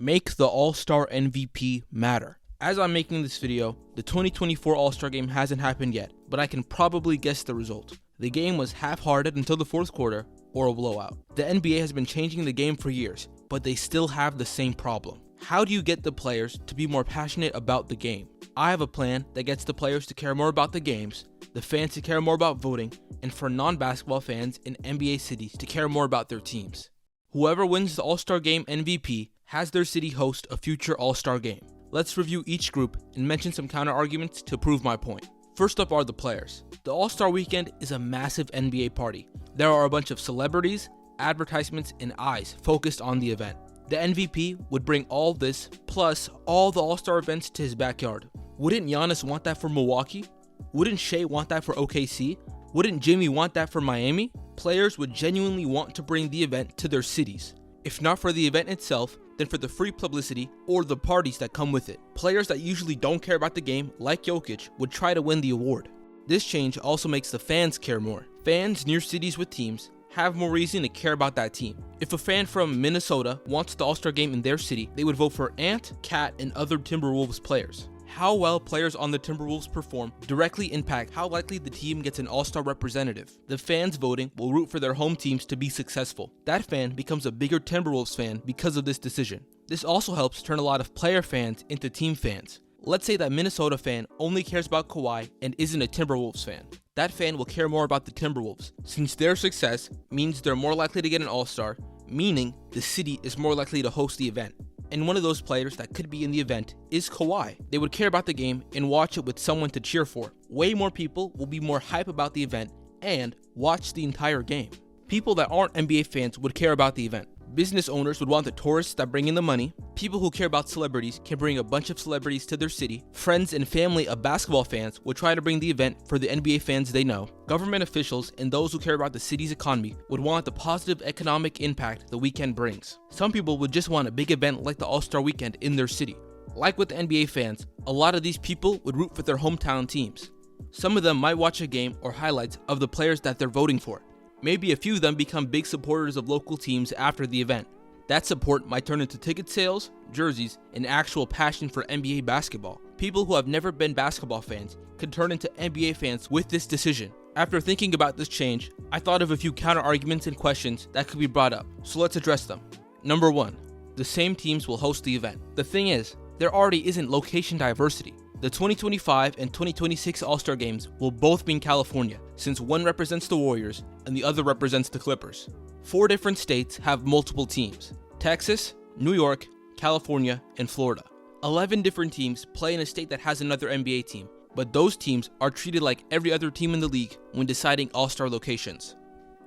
Make the All-Star MVP matter. As I'm making this video, the 2024 All-Star Game hasn't happened yet, but I can probably guess the result. The game was half-hearted until the fourth quarter, or a blowout. The NBA has been changing the game for years, but they still have the same problem. How do you get the players to be more passionate about the game? I have a plan that gets the players to care more about the games, the fans to care more about voting, and for non-basketball fans in NBA cities to care more about their teams. Whoever wins the All-Star Game MVP has their city host a future All-Star Game. Let's review each group and mention some counter-arguments to prove my point. First up are the players. The All-Star Weekend is a massive NBA party. There are a bunch of celebrities, advertisements, and eyes focused on the event. The MVP would bring all this, plus all the All-Star events to his backyard. Wouldn't Giannis want that for Milwaukee? Wouldn't Shea want that for OKC? Wouldn't Jimmy want that for Miami? Players would genuinely want to bring the event to their cities. If not for the event itself, then for the free publicity or the parties that come with it. Players that usually don't care about the game, like Jokic, would try to win the award. This change also makes the fans care more. Fans near cities with teams have more reason to care about that team. If a fan from Minnesota wants the All-Star Game in their city, they would vote for Ant, Cat, and other Timberwolves players. How well players on the Timberwolves perform directly impact how likely the team gets an All-Star representative. The fans voting will root for their home teams to be successful. That fan becomes a bigger Timberwolves fan because of this decision. This also helps turn a lot of player fans into team fans. Let's say that Minnesota fan only cares about Kawhi and isn't a Timberwolves fan. That fan will care more about the Timberwolves, since their success means they're more likely to get an All-Star, meaning the city is more likely to host the event. And one of those players that could be in the event is Kawhi. They would care about the game and watch it with someone to cheer for. Way more people will be more hype about the event and watch the entire game. People that aren't NBA fans would care about the event. Business owners would want the tourists that bring in the money. People who care about celebrities can bring a bunch of celebrities to their city. Friends and family of basketball fans would try to bring the event for the NBA fans they know. Government officials and those who care about the city's economy would want the positive economic impact the weekend brings. Some people would just want a big event like the All-Star Weekend in their city. Like with the NBA fans, a lot of these people would root for their hometown teams. Some of them might watch a game or highlights of the players that they're voting for. Maybe a few of them become big supporters of local teams after the event. That support might turn into ticket sales, jerseys, and actual passion for NBA basketball. People who have never been basketball fans could turn into NBA fans with this decision. After thinking about this change, I thought of a few counter arguments and questions that could be brought up, so let's address them. Number 1. The same teams will host the event. The thing is, there already isn't location diversity. The 2025 and 2026 All-Star Games will both be in California, since one represents the Warriors and the other represents the Clippers. 4 different states have multiple teams: Texas, New York, California, and Florida. 11 different teams play in a state that has another NBA team, but those teams are treated like every other team in the league when deciding All-Star locations.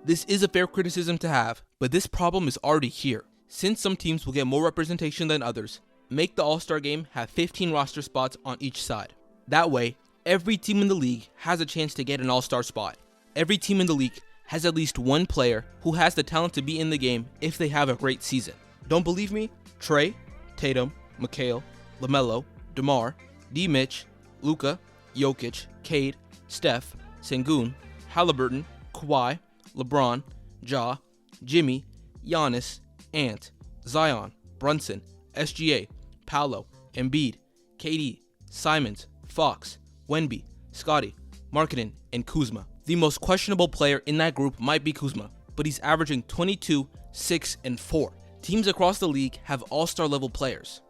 This is a fair criticism to have, but this problem is already here. Since some teams will get more representation than others, make the All-Star Game have 15 roster spots on each side. That way, every team in the league has a chance to get an All-Star spot. Every team in the league has at least one player who has the talent to be in the game if they have a great season. Don't believe me? Trey, Tatum, Mikal, LaMelo, DeMar, D. Mitch, Luka, Jokic, Cade, Steph, Sengun, Halliburton, Kawhi, LeBron, Ja, Jimmy, Giannis, Ant, Zion, Brunson, SGA, Paolo, Embiid, KD, Simons, Fox, Wemby, Scottie, Markkanen, and Kuzma. The most questionable player in that group might be Kuzma, but he's averaging 22, 6, and 4. Teams across the league have all-star level players.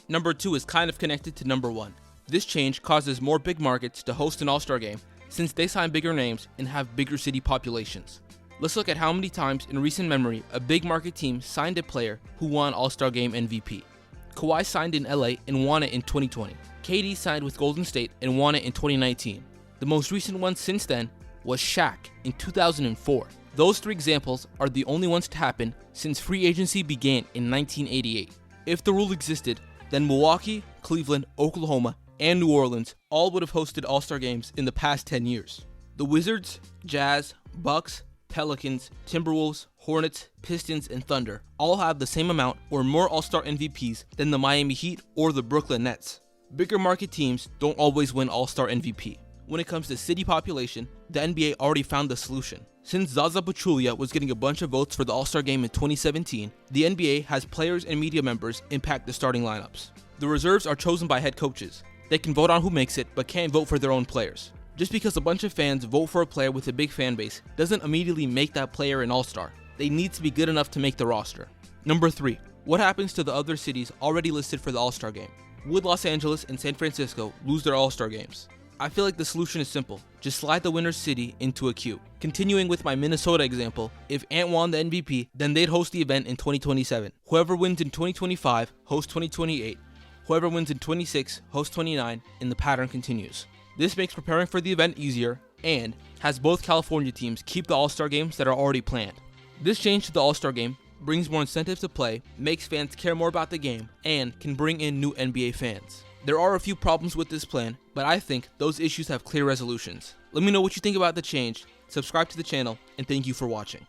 Number 2 is kind of connected to number 1. This change causes more big markets to host an all-star game since they sign bigger names and have bigger city populations. Let's look at how many times in recent memory a big market team signed a player who won All-Star Game MVP. Kawhi signed in LA and won it in 2020. KD signed with Golden State and won it in 2019. The most recent one since then was Shaq in 2004. Those 3 examples are the only ones to happen since free agency began in 1988. If the rule existed, then Milwaukee, Cleveland, Oklahoma, and New Orleans all would have hosted All-Star Games in the past 10 years. The Wizards, Jazz, Bucks, Pelicans, Timberwolves, Hornets, Pistons, and Thunder all have the same amount or more All-Star MVPs than the Miami Heat or the Brooklyn Nets. Bigger market teams don't always win All-Star MVP. When it comes to city population, the NBA already found the solution. Since Zaza Pachulia was getting a bunch of votes for the All-Star Game in 2017, the NBA has players and media members impact the starting lineups. The reserves are chosen by head coaches. They can vote on who makes it, but can't vote for their own players. Just because a bunch of fans vote for a player with a big fan base doesn't immediately make that player an All-Star. They need to be good enough to make the roster. Number 3. What happens to the other cities already listed for the All-Star Game? Would Los Angeles and San Francisco lose their All-Star Games? I feel like the solution is simple. Just slide the winner's city into a queue. Continuing with my Minnesota example, if Ant won the MVP, then they'd host the event in 2027. Whoever wins in 2025 hosts 2028. Whoever wins in 26 hosts 29, and the pattern continues. This makes preparing for the event easier and has both California teams keep the All-Star games that are already planned. This change to the All-Star game brings more incentive to play, makes fans care more about the game, and can bring in new NBA fans. There are a few problems with this plan, but I think those issues have clear resolutions. Let me know what you think about the change, subscribe to the channel, and thank you for watching.